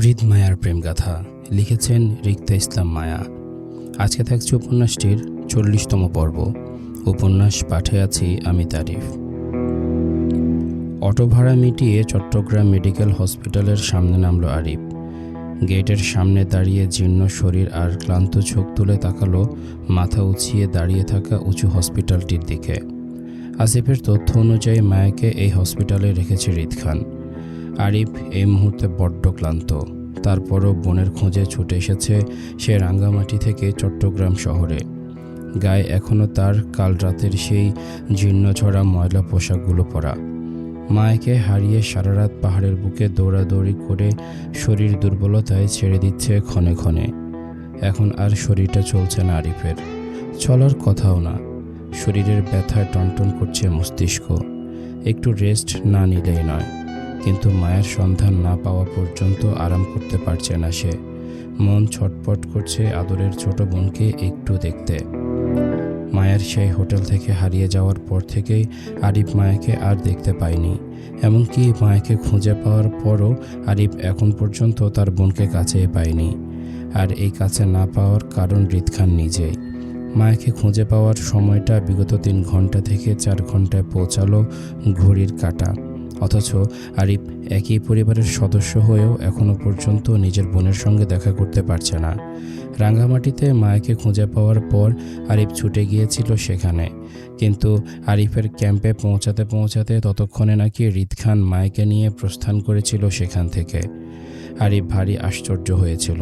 হৃদ মায়ার প্রেমগাথা লিখেছেন রিক্তা ইসলাম মায়া। আজকে থাকছে উপন্যাসটির 40তম পর্ব। উপন্যাস পাঠে আছি আমি তারিফ। অটো ভাড়া মিটিয়ে চট্টগ্রাম মেডিকেল হসপিটালের সামনে নামলো আরিফ। গেটের সামনে দাঁড়িয়ে জীর্ণ শরীর আর ক্লান্ত চোখ তুলে তাকালো মাথা উঁচিয়ে দাঁড়িয়ে থাকা উঁচু হসপিটালটির দিকে। আসিফের তথ্য অনুযায়ী মায়াকে এই হসপিটালে রেখেছে হৃদ খান। আরিফ এই মুহূর্তে বড্ড ক্লান্ত। তারপরও বোনের খোঁজে ছুটে এসেছে সে রাঙ্গামাটি থেকে চট্টগ্রাম শহরে। গায়ে এখনও তার কাল রাতের সেই জীর্ণছড়া ময়লা পোশাকগুলো পরা। মায়াকে হারিয়ে সারা রাত পাহাড়ের বুকে দৌড়াদৌড়ি করে শরীর দুর্বলতায় ছেড়ে দিচ্ছে ক্ষণে ক্ষণে। এখন আর শরীরটা চলছে না আরিফের, চলার কথাও না। শরীরের ব্যথায় টনটন করছে মস্তিষ্ক। একটু রেস্ট না নিলেই নয়। কিন্তু মায়ের সন্ধান না পাওয়া পর্যন্ত আরাম করতে পারছে না সে। মন ছটপট করছে আদরের ছোট বোনকে একটু দেখতে। মায়ের সেই হোটেল থেকে হারিয়ে যাওয়ার পর থেকেই আরিফ মায়াকে আর দেখতে পায়নি। এমনকি মায়াকে খুঁজে পাওয়ার পরও আরিফ এখন পর্যন্ত তার বোনকে কাছে পায়নি। আর এই কাছে না পাওয়ার কারণ হৃদ খান নিজেই। মায়াকে খুঁজে পাওয়ার সময়টা বিগত 3 ঘন্টা থেকে 4 ঘন্টায় পৌঁছালো ঘড়ির কাঁটা। অথচ আরিফ একই পরিবারের সদস্য হয়েও এখনও পর্যন্ত নিজের বোনের সঙ্গে দেখা করতে পারছে না। রাঙ্গামাটিতে মায়াকে খুঁজে পাওয়ার পর আরিফ ছুটে গিয়েছিল সেখানে। কিন্তু আরিফের ক্যাম্পে পৌঁছাতে পৌঁছাতে ততক্ষণে নাকি হৃদ খান মায়াকে নিয়ে প্রস্থান করেছিল সেখান থেকে। আরিফ ভারী আশ্চর্য হয়েছিল।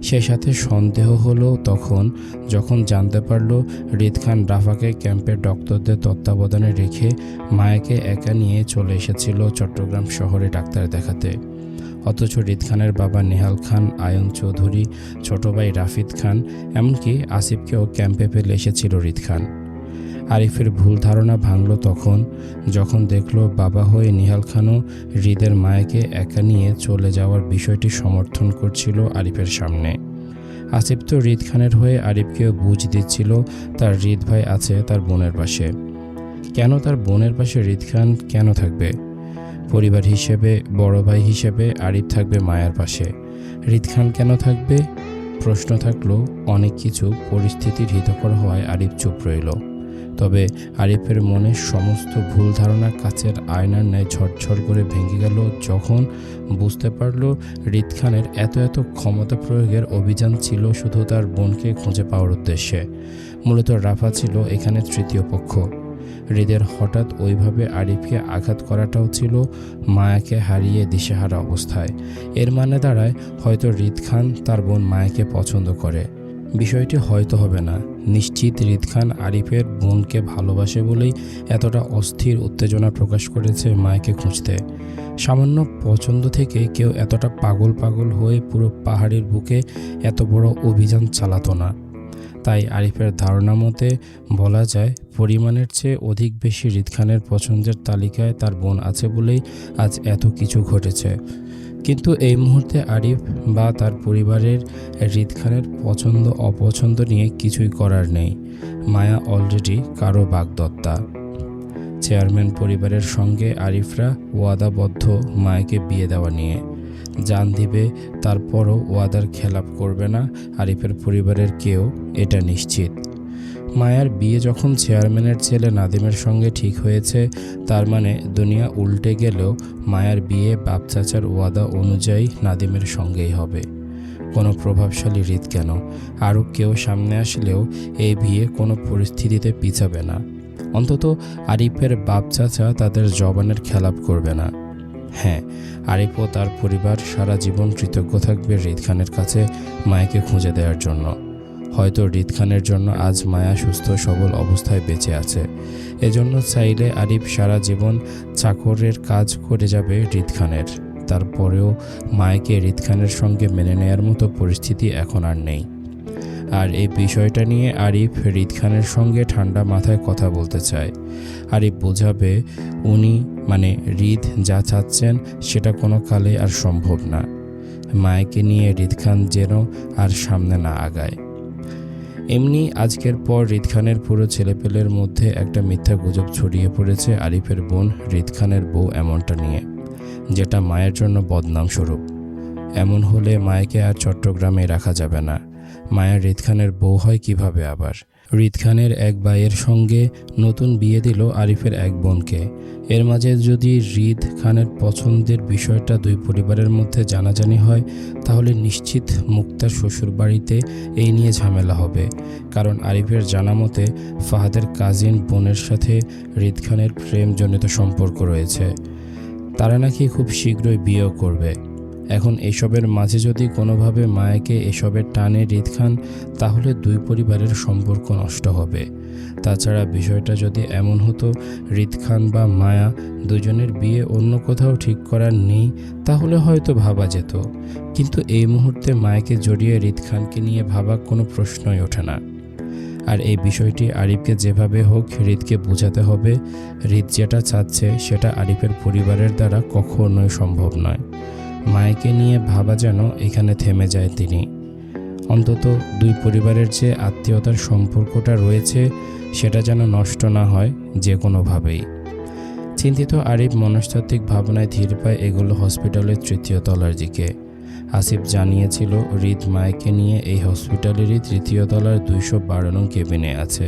সে সাথে সন্দেহ হলো তখন যখন জানতে পারল হৃদ খান রাফাকে ক্যাম্পের ডক্টরদের তত্ত্বাবধানে রেখে মায়াকে একা নিয়ে চলে এসেছিল চট্টগ্রাম শহরে ডাক্তার দেখাতে। অথচ হৃদ খানের বাবা নেহাল খান, আয়ন চৌধুরী, ছোট ভাই রাফিদ খান, এমনকি আসিফকেও ক্যাম্পে ফেলে এসেছিল হৃদ খান। আরিফের ভুল ধারণা ভাঙল তখন যখন দেখল বাবা হয়ে নিহাল খানও হৃদের মায়াকে একা নিয়ে চলে যাওয়ার বিষয়টি সমর্থন করছিল আরিফের সামনে। আসিফ তো হৃদ খানের হয়ে আরিফকেও বুঝ দিচ্ছিল তার হৃদ ভাই আছে তার বোনের পাশে। কেন তার বোনের পাশে হৃদ খান কেন থাকবে? পরিবার হিসেবে, বড় ভাই হিসেবে আরিফ থাকবে মায়ার পাশে। হৃদ খান কেন থাকবে? প্রশ্ন থাকলো অনেক কিছু। পরিস্থিতির হিতকর হওয়ায় আরিফ চুপ রইল। তবে আরিফের মনে সমস্ত ভুল ধারণা কাচের আয়নার ন্যায় ঝরঝর করে ভেঙে গেল যখন বুঝতে পারল হৃদ খানের এত ক্ষমতা প্রয়োগের অভিযান ছিল শুধু তার বোনকে খুঁজে পাওয়ার উদ্দেশ্যে। মূলত রাফা ছিল এখানে তৃতীয় পক্ষ। হৃদের হঠাৎ ওইভাবে আরিফকে আঘাত করাটাও ছিল মায়াকে হারিয়ে দিশেহারা অবস্থায়। এর মানে দাঁড়ায় হয়তো হৃদ খান তার বোন মায়াকে পছন্দ করে। বিষয়টি হয়তো হবে না, নিশ্চিত হৃদ খান আরিফের বোনকে ভালোবাসে বলেই এতটা অস্থির উত্তেজনা প্রকাশ করেছে মায়াকে খুঁজতে। সামান্য পছন্দ থেকে কেউ এতটা পাগল হয়ে পুরো পাহাড়ের বুকে এত বড় অভিযান চালাতো না। তাই আরিফের ধারণা মতে বলা যায় পরিমাণের চেয়ে অধিক বেশি হৃদ খানের পছন্দের তালিকায় তার বোন আছে বলেই আজ এত কিছু ঘটেছে। কিন্তু এই মুহূর্তে আরিফ বা তার পরিবারের হৃদ খানের পছন্দ অপছন্দ নিয়ে কিছুই করার নেই। মায়া অলরেডি কারো বাগদত্তা। চেয়ারম্যান পরিবারের সঙ্গে আরিফরা ওয়াদাবদ্ধ মায়াকে বিয়ে দেওয়া নিয়ে। জান দিবে, তারপরও ওয়াদার খেলাপ করবে না আরিফের পরিবারের কেউ, এটা নিশ্চিত। মায়ার বিয়ে যখন চেয়ারম্যানের ছেলে নাদিমের সঙ্গে ঠিক হয়েছে, তার মানে দুনিয়া উল্টে গেলেও মায়ার বিয়ে বাপ চাচার ওয়াদা অনুযায়ী নাদিমের সঙ্গেই হবে। কোনো প্রভাবশালী হৃদ কেন, আরও কেউ সামনে আসলেও এই বিয়ে কোনো পরিস্থিতিতে পিছাবে না। অন্তত আরিফের বাপ চাচা তাদের জবানের খেলাপ করবে না। হ্যাঁ, আরিফ ও তার পরিবার সারা জীবন কৃতজ্ঞ থাকবে হৃদ খানের কাছে মায়াকে খুঁজে দেওয়ার জন্য। হয়তো হৃদ খানের জন্য আজ মায়া সুস্থ সবল অবস্থায় বেঁচে আছে। এজন্য চাইলে আরিফ সারা জীবন চাকরের কাজ করে যাবে হৃদ খানের। তারপরেও মায়াকে হৃদ খানের সঙ্গে মেনে নেয়ার মতো পরিস্থিতি এখন আর নেই। আর এই বিষয়টা নিয়ে আরিফ হৃদ খানের সঙ্গে ঠান্ডা মাথায় কথা বলতে চায়। আরিফ বোঝাবে উনি মানে হৃদ যা চাচ্ছেন সেটা কোনো কালে আর সম্ভব না। মায়াকে নিয়ে হৃদ খান যেন আর সামনে না আগায়। এমনি আজকের পর হৃদ খানের পুরো ছেলেপেলের মধ্যে একটা মিথ্যা গুজব ছড়িয়ে পড়েছে আরিফের বোন হৃদ খানের বউ এমনটা নিয়ে, যেটা মায়ের জন্য বদনাম স্বরূপ। এমন হলে মায়াকে আর চট্টগ্রামে রাখা যাবে না। মায়া হৃদ খানের বউ হয় কিভাবে আবার? হৃদ খানের এক ভাইয়ের সঙ্গে নতুন বিয়ে দিল আরিফের এক বোনকে। এর মাঝে যদি হৃদ খানের পছন্দের বিষয়টা দুই পরিবারের মধ্যে জানাজানি হয়, তাহলে নিশ্চিত মুক্তার শ্বশুরবাড়িতে এই নিয়ে ঝামেলা হবে। কারণ আরিফের জানা মতে ফাহাদের কাজিন বোনের সাথে হৃদ খানের প্রেমজনিত সম্পর্ক রয়েছে। তারা নাকি খুব শীঘ্রই বিয়েও করবে। এখন এসবের মাঝে যদি কোনোভাবে মায়াকে এসবের টানে হৃদ খান, তাহলে দুই পরিবারের সম্পর্ক নষ্ট হবে। তাছাড়া বিষয়টা যদি এমন হতো হৃদ খান বা মায়া দুজনের বিয়ে অন্য কোথাও ঠিক করার নেই, তাহলে হয়তো ভাবা যেত। কিন্তু এই মুহূর্তে মায়াকে জড়িয়ে হৃদ খানকে নিয়ে ভাবা কোনো প্রশ্নই ওঠে না। আর এই বিষয়টি আরিফকে যেভাবে হোক হৃদকে বোঝাতে হবে। হৃদ যেটা চাচ্ছে সেটা আরিফের পরিবারের দ্বারা কখনোই সম্ভব নয়। মায়াকে নিয়ে ভাবা যেন এখানে থেমে যায় তিনি। অন্তত দুই পরিবারের যে আত্মীয়তার সম্পর্কটা রয়েছে সেটা যেন নষ্ট না হয় যে কোনোভাবেই। চিন্তিত আরিফ মনস্তাত্ত্বিক ভাবনায় ধীর পায়ে এগুলো হসপিটালের 3য় তলার দিকে। আসিফ জানিয়েছিল হৃদ মায়াকে নিয়ে এই হসপিটালেরই 3য় তলার 212 নং কেবিনে আছে।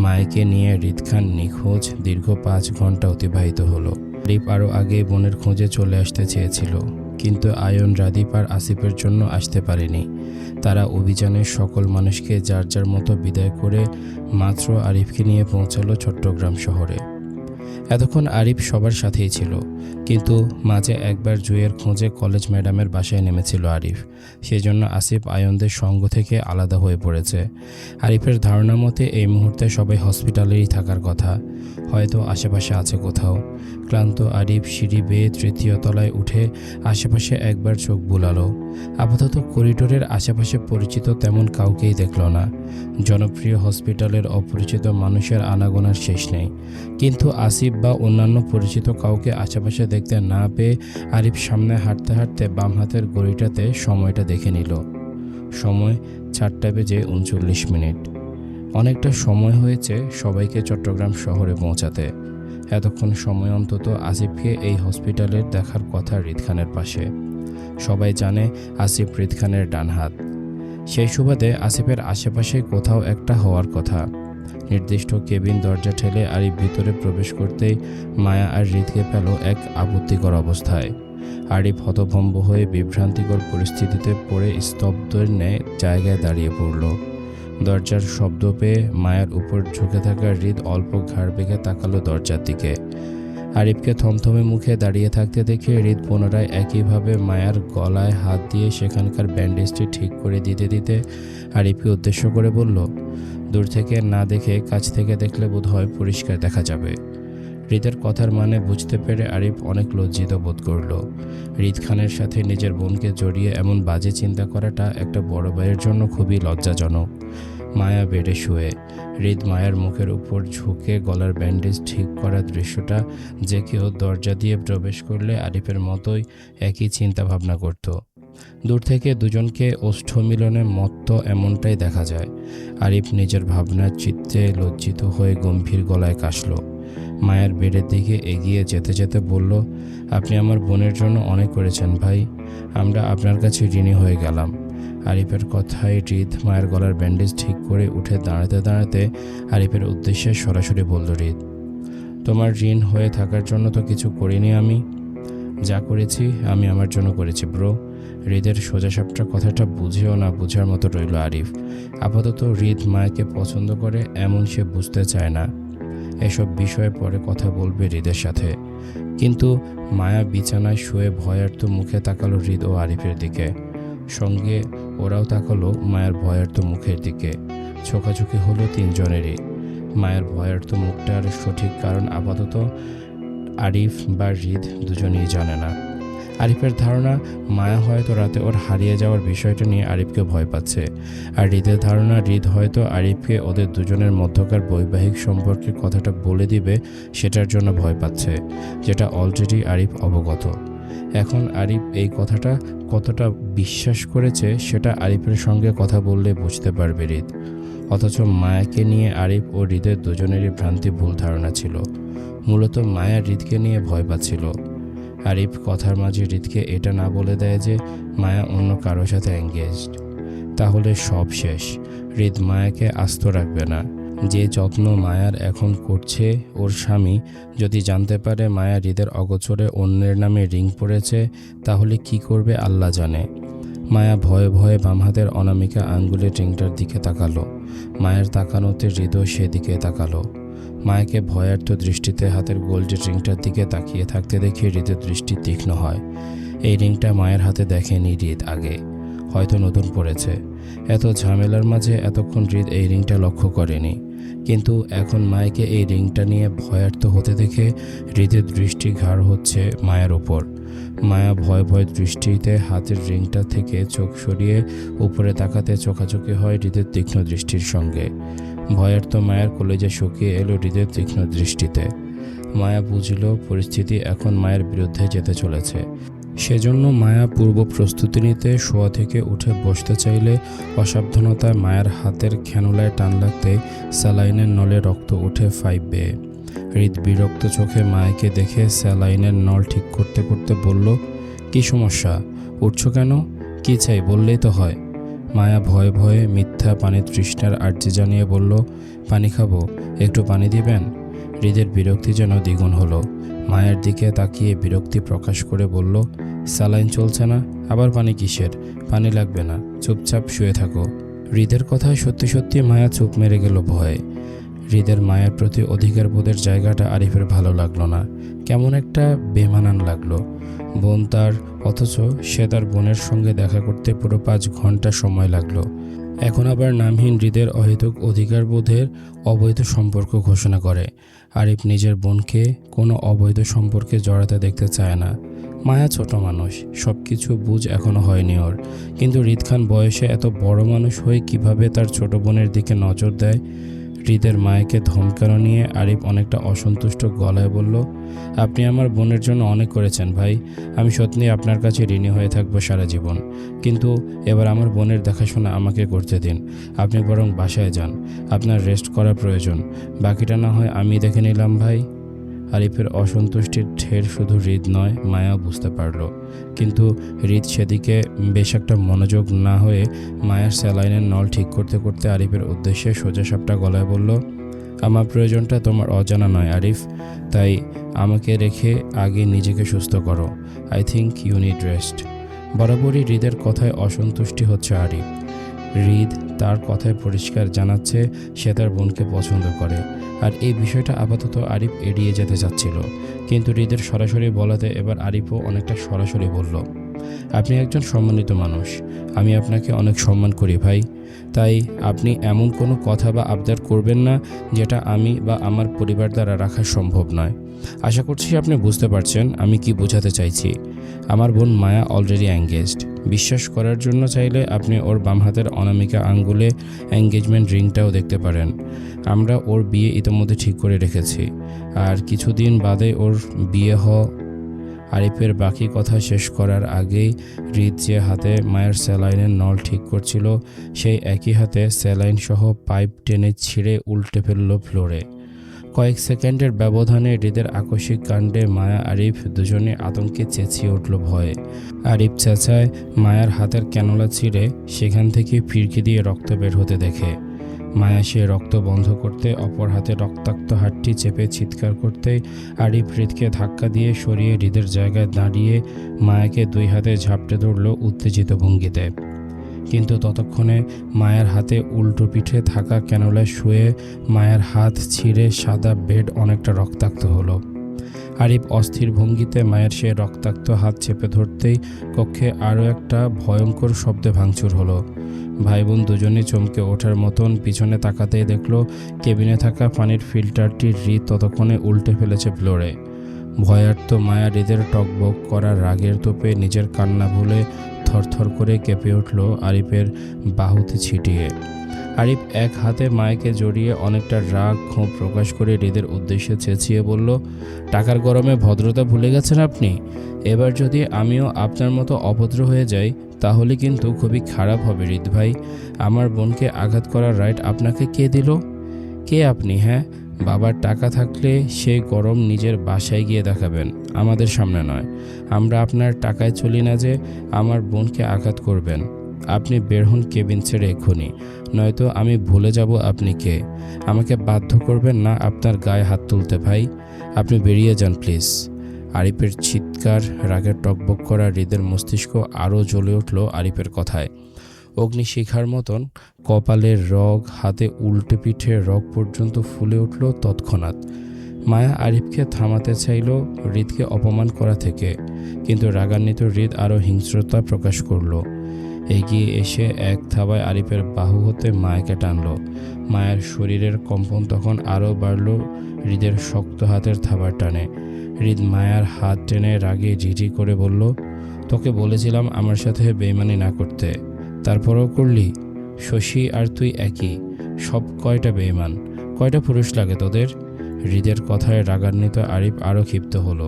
মায়াকে নিয়ে হৃদ খান নিখোঁজ দীর্ঘ 5 ঘন্টা অতিবাহিত হলো। আরিফ আরও আগে বোনের খোঁজে চলে আসতে চেয়েছিল, কিন্তু আয়ন, রাদীপ আর আসিফের জন্য আসতে পারেনি। তারা অভিযানের সকল মানুষকে যার যার মতো বিদায় করে মাত্র আরিফকে নিয়ে পৌঁছালো চট্টগ্রাম শহরে। এতক্ষণ আরিফ সবার সাথেই ছিল, কিন্তু মাঝে একবার জুয়ের খোঁজে কলেজ ম্যাডামের বাসায় নেমেছিল আরিফ। সেজন্য আসিফ আয়নদের সঙ্গ থেকে আলাদা হয়ে পড়েছে। আরিফের ধারণা মতে এই মুহূর্তে সবাই হসপিটালেই থাকার কথা, হয়তো আশেপাশে আছে কোথাও। ক্লান্ত আরিফ সিঁড়ি বেয়ে 3য় তলায় উঠে আশেপাশে একবার চোখ বুলালো। আপাতত করিডোরের আশেপাশে পরিচিত তেমন কাউকেই দেখল না। জনপ্রিয় হসপিটালের অপরিচিত মানুষের আনাগোনার শেষ নেই, কিন্তু আসিফ বা অন্যান্য পরিচিত কাউকে আশেপাশে দেখতে না পেয়ে আরিফ সামনে হাঁটতে হাঁটতে বাম হাতের ঘড়িটাতে সময়টা দেখে নিল। সময় 4:39। অনেকটা সময় হয়েছে সবাইকে চট্টগ্রাম শহরে পৌঁছাতে। এতক্ষণ সময় অন্তত আসিফকে এই হসপিটালের দেখার কথা হৃদ খানের পাশে। সবাই জানে আসিফ হৃদ খানের ডান হাত। সেই সুবাদে আসিফের আশেপাশে কোথাও একটা হওয়ার কথা। নির্দিষ্ট কেবিন দরজা ঠেলে আরিফ ভিতরে প্রবেশ করতেই মায়া আর হৃদকে পেল এক আপত্তিকর অবস্থায়। আরিফ হতভম্ব হয়ে বিভ্রান্তিকর পরিস্থিতিতে পড়ে স্তব্ধের ন্যায় জায়গায় দাঁড়িয়ে পড়ল। দরজার শব্দ পেয়ে মায়ার উপর ঝুঁকে থাকা হৃদ অল্প ঘাড় বেঁকে তাকালো দরজার দিকে। আরিফকে থমথমে মুখে দাঁড়িয়ে থাকতে দেখে হৃদ পুনরায় একইভাবে মায়ার গলায় হাত দিয়ে সেখানকার ব্যান্ডেজটি ঠিক করে দিতে দিতে আরিফকে উদ্দেশ্য করে বলল, দূর থেকে না দেখে কাছ থেকে দেখলে বোধহয় পরিষ্কার দেখা যাবে। হৃদের কথার মানে বুঝতে পেরে আরিফ অনেক লজ্জিত বোধ করল। হৃদ খানের সাথে নিজের বোনকে জড়িয়ে এমন বাজে চিন্তা করাটা একটা বড় ভাইয়ের জন্য খুবই লজ্জাজনক। মায়া বেডে শুয়ে, হৃদ মায়ার মুখের উপর ঝুঁকে গলার ব্যান্ডেজ ঠিক করার দৃশ্যটা যে কেউ দরজা দিয়ে প্রবেশ করলে আরিফের মতোই একই চিন্তা ভাবনা করত। দূর থেকে দুজনকে ওষ্ঠ মিলনে মত্ত এমনটাই দেখা যায়। আরিফ নিজের ভাবনার চিত্তে লজ্জিত হয়ে গম্ভীর গলায় কাশল। মায়ের বেডের দিকে এগিয়ে যেতে যেতে বলল, আপনি আমার বোনের জন্য অনেক করেছেন ভাই, আমরা আপনার কাছে ঋণী হয়ে গেলাম। আরিফের কথায় হৃদ মায়ের গলার ব্যান্ডেজ ঠিক করে উঠে দাঁড়াতে দাঁড়াতে আরিফের উদ্দেশ্যে সরাসরি বলল, হৃদ, তোমার ঋণ হয়ে থাকার জন্য তো কিছু করিনি আমি। যা করেছি আমি আমার জন্য করেছি ব্রো। হৃদের সোজাসাপটা কথাটা বুঝেও না বুঝার মতো রইল আরিফ। আপাতত হৃদ মায়াকে পছন্দ করে এমন সে বুঝতে চায় না। এসব বিষয়ে পরে কথা বলবে হৃদের সাথে। কিন্তু মায়া বিছানায় শুয়ে ভয়ার্ত মুখে তাকালো হৃদ ও আরিফের দিকে। সঙ্গে ওরাও তাকালো মায়ের ভয়ার্ত মুখের দিকে। চোখাচোখি হলো তিনজনেরই। মায়ের ভয়ার্ত মুখটার সঠিক কারণ আপাতত আরিফ বা হৃদ দুজনেই জানে না। আরিফের ধারণা মায়া হয়তো রাতে ওর হারিয়ে যাওয়ার বিষয়টা নিয়ে আরিফকে ভয় পাচ্ছে, আর হৃদের ধারণা হৃদ হয়তো আরিফকে ওদের দুজনের মধ্যকার বৈবাহিক সম্পর্কের কথাটা বলে দিবে সেটার জন্য ভয় পাচ্ছে, যেটা অলরেডি আরিফ অবগত। এখন আরিফ এই কথাটা কতটা বিশ্বাস করেছে সেটা আরিফের সঙ্গে কথা বললে বুঝতে পারবে হৃদ। অথচ মায়াকে নিয়ে আরিফ ও হৃদের দুজনেরই ভ্রান্তি ভুল ধারণা ছিল। মূলত মায়া হৃদকে নিয়ে ভয় পাচ্ছিল। আরিফ কথার মাঝে হৃদকে এটা না বলে দেয় যে মায়া অন্য কারোর সাথে এঙ্গেজড। তাহলে সব শেষ। হৃদ মায়াকে আস্ত রাখবে না। যে যত্ন মায়ার এখন করছে ওর স্বামী যদি জানতে পারে মায়া হৃদের অগোচরে অন্যের নামে রিং পড়েছে, তাহলে কি করবে আল্লাহ জানে। মায়া ভয়ে ভয়ে বাম হাতের অনামিকা আঙ্গুলের রিংটার দিকে তাকালো। মায়ের তাকানোতে হৃদও সেদিকে তাকালো। মায়াকে ভয়ার্থ দৃষ্টিতে হাতের গোল্ডের রিংটার দিকে তাকিয়ে থাকতে দেখে হৃদের দৃষ্টি তীক্ষ্ণ হয়। এই রিংটা মায়ের হাতে দেখেনি হৃদ আগে, হয়তো নতুন পড়েছে। এত ঝামেলার মাঝে এতক্ষণ হৃদ এই রিংটা লক্ষ্য করেনি, কিন্তু এখন মায়াকে এই রিংটা নিয়ে ভয়ার্থ হতে দেখে হৃদের দৃষ্টি ঘাড় হচ্ছে মায়ের ওপর। মায়া ভয় ভয় দৃষ্টিতে হাতের রিংটা থেকে চোখ সরিয়ে উপরে তাকাতে চোখাচোখি হয় হৃদের তীক্ষ্ণ দৃষ্টির সঙ্গে। ভয়ার্থ মায়ের কলেজে শুকিয়ে এলো হৃদের তীক্ষ্ণ দৃষ্টিতে। মায়া বুঝল পরিস্থিতি এখন মায়ের বিরুদ্ধে যেতে চলেছে। সেজন্য মায়া পূর্ব প্রস্তুতি নিতে শোয়া থেকে উঠে বসতে চাইলে অসাবধানতায় মায়ের হাতের খেনুলায় টান লাগতে স্যালাইনের নলে রক্ত উঠে 5 বেয়ে। হৃদ বিরক্ত চোখে মায়াকে দেখে স্যালাইনের নল ঠিক করতে করতে বলল, কি সমস্যা, উঠছো কেন, কি চাই বললেই তো হয়। মায়া ভয়ে ভয়ে মিথ্যা পানি তৃষ্ণার আর্জি জানিয়ে বলল, পানি খাবো, একটু পানি দিবেন। হৃদের বিরক্তি যেন দ্বিগুণ হলো। মায়ের দিকে তাকিয়ে বিরক্তি প্রকাশ করে বলল, স্যালাইন চলছে না, আবার পানি কিসের, পানি লাগবে না, চুপচাপ শুয়ে থাকো। হৃদের কথায় সত্যি সত্যি মায়া চুপ মেরে গেল ভয়ে। হৃদের মায়ের প্রতি অধিকার বোধের জায়গাটা আরিফের ভালো লাগলো না, কেমন একটা বেমানান লাগলো। বোন তার, অথচ সে তার বোনের সঙ্গে দেখা করতে পুরো 5 ঘন্টা সময় লাগলো। এখন আবার নামহীন হৃদের অহেতুক অধিকার বোধের অবৈধ সম্পর্ক ঘোষণা করে। আরিফ নিজের বোনকে কোনো অবৈধ সম্পর্কে জড়াতে দেখতে চায় না। মায়া ছোট মানুষ, সব কিছু বুঝ এখনো হয়নি ওর, কিন্তু হৃদ খান বয়সে এত বড় মানুষ হয়ে কিভাবে তার ছোট বোনের দিকে নজর দেয়। হৃদের মায়াকে ধমকানো নিয়ে আরিফ অনেকটা অসন্তুষ্ট গলায় বলল, আপনি আমার বোনের জন্য অনেক করেছেন ভাই, আমি সত্যি আপনার কাছে ঋণী হয়ে থাকবো সারা জীবন, কিন্তু এবার আমার বোনের দেখাশোনা আমাকে করতে দিন। আপনি বরং বাসায় যান, আপনার রেস্ট করা প্রয়োজন, বাকিটা না হয় আমি দেখে নিলাম ভাই। আরিফের অসন্তুষ্টির ঢের শুধু হৃদ নয়, মায়া বুঝতে পারল, কিন্তু হৃদ সেদিকে বেশ একটা মনোযোগ না হয়ে মায়ার স্যালাইনের নল ঠিক করতে করতে আরিফের উদ্দেশ্যে সোজাসাপটা গলায় বলল, আমার প্রয়োজনটা তোমার অজানা নয় আরিফ, তাই আমাকে রেখে আগে নিজেকে সুস্থ করো। I think you need rest. বরাবরই হৃদের কথায় অসন্তুষ্টি হচ্ছে আরিফ। হৃদ তার কথায় পরিষ্কার জানাচ্ছে সে তার বোনকে পছন্দ করে, আর এই বিষয়টা আপাতত আরিফ এড়িয়ে যেতে চাচ্ছিল, কিন্তু হৃদের সরাসরি বলাতে এবার আরিফও অনেকটা সরাসরি বলল, আপনি একজন সম্মানিত মানুষ, আমি আপনাকে অনেক সম্মান করি ভাই, তাই আপনি এমন কোনো কথা বা আবদার করবেন না যেটা আমি বা আমার পরিবার দ্বারা রাখা সম্ভব নয়। আশা করছি আপনি বুঝতে পারছেন আমি কি বোঝাতে চাইছি। আমার বোন মায়া অলরেডি এঙ্গেজড। বিশ্বাস করার জন্য চাইলে আপনি ওর বাম হাতের অনামিকা আঙ্গুলে এঙ্গেজমেন্ট রিংটাও দেখতে পারেন। আমরা ওর বিয়ে ইতিমধ্যে ঠিক করে রেখেছি, আর কিছুদিন বাদে ওর বিয়ে আরিফের বাকি কথা শেষ করার আগেই হৃদ যে হাতে মায়ের স্যালাইনের নল ঠিক করছিল, সেই একই হাতে স্যালাইন সহ পাইপ টেনে ছিঁড়ে উল্টে ফেলল ফ্লোরে। কয়েক সেকেন্ডের ব্যবধানে হৃদের আকস্মিক কাণ্ডে মায়া আরিফ দুজনে আতঙ্কে চেঁচিয়ে উঠল ভয়ে। আরিফ চেঁচায়, মায়ার হাতের ক্যানোলা ছিঁড়ে সেখান থেকে ফিরকি দিয়ে রক্ত বের হতে দেখে। মায়া সে রক্ত বন্ধ করতে অপর হাতে রক্তাক্ত হাতটি চেপে চিৎকার করতেই আরিফ হৃদকে ধাক্কা দিয়ে সরিয়ে হৃদের জায়গায় দাঁড়িয়ে মায়াকে 2 হাতে ঝাপটে ধরল উত্তেজিত ভঙ্গিতে। কিন্তু ততক্ষণে মায়ের হাতে উল্টো পিঠে থাকা ক্যানোলায় শুয়ে মায়ের হাত ছিঁড়ে সাদা বেড অনেকটা রক্তাক্ত হলো। আরিফ অস্থির ভঙ্গিতে মায়ের সে রক্তাক্ত হাত চেপে ধরতেই কক্ষে আরও একটা ভয়ঙ্কর শব্দে ভাঙচুর হলো। ভাই বোন দুজনেই চমকে ওঠার মতন পিছনে তাকাতেই দেখলো কেবিনে থাকা পানির ফিল্টারটি হৃদ ততক্ষণে উল্টে ফেলেছে ফ্লোরে। ভয়ার্ত মায়া হৃদের টকবক করা রাগের তোপে নিজের কান্না ভুলে থরথর করে কেঁপে উঠল আরিফের বাহুতে ছিটিয়ে। আরিফ এক হাতে মায়াকে জড়িয়ে অনেকটা রাগ ক্ষোভ প্রকাশ করে হৃদের উদ্দেশ্যে চেঁচিয়ে বলল, টাকার গরমে ভদ্রতা ভুলে গেছেন আপনি? এবার যদি আমিও আপনার মতো অভদ্র হয়ে যাই তাহলে কিন্তু খুবই খারাপ হবে হৃদ ভাই। আমার বোনকে আঘাত করার রাইট আপনাকে কে দিল? কে আপনি? হ্যাঁ, বাবার টাকা থাকলে সেই গরম নিজের বাসায় গিয়ে দেখাবেন, আমাদের সামনে নয়। আমরা আপনার টাকায় চলি না যে আমার বোনকে আঘাত করবেন। আপনি বের হন কেবিন ছেড়ে এক্ষুনি, নয়তো আমি ভুলে যাব আপনি কে। আমাকে বাধ্য করবেন না আপনার গায়ে হাত তুলতে ভাই। আপনি বেরিয়ে যান প্লিজ। আরিফের চিৎকার রাগে টকবক করা হৃদের মস্তিষ্ক আরও জ্বলে উঠল আরিফের কথায়। অগ্নিশিখার মতন কপালের রগ, হাতে উল্টে পিঠে রগ পর্যন্ত ফুলে উঠল তৎক্ষণাৎ। মায়া আরিফকে থামাতে চাইল হৃদকে অপমান করা থেকে, কিন্তু রাগান্বিত হৃদ আরও হিংস্রতা প্রকাশ করল। এগিয়ে এসে এক থাবায় আরিফের বাহু হতে মায়াকে টানল। মায়ের শরীরের কম্পন তখন আরও বাড়ল হৃদের শক্ত হাতের থাবার টানে। হৃদ মায়ার হাত টেনে রাগে ঝিঝি করে বলল, তোকে বলেছিলাম আমার সাথে বেইমানি না করতে, তারপরও করলি। শশী আর তুই একই, সব কয়টা বেইমান, কয়টা পুরুষ লাগে তোদের। হৃদের কথায় রাগান্বিত আরিফ আরও ক্ষিপ্ত হলো।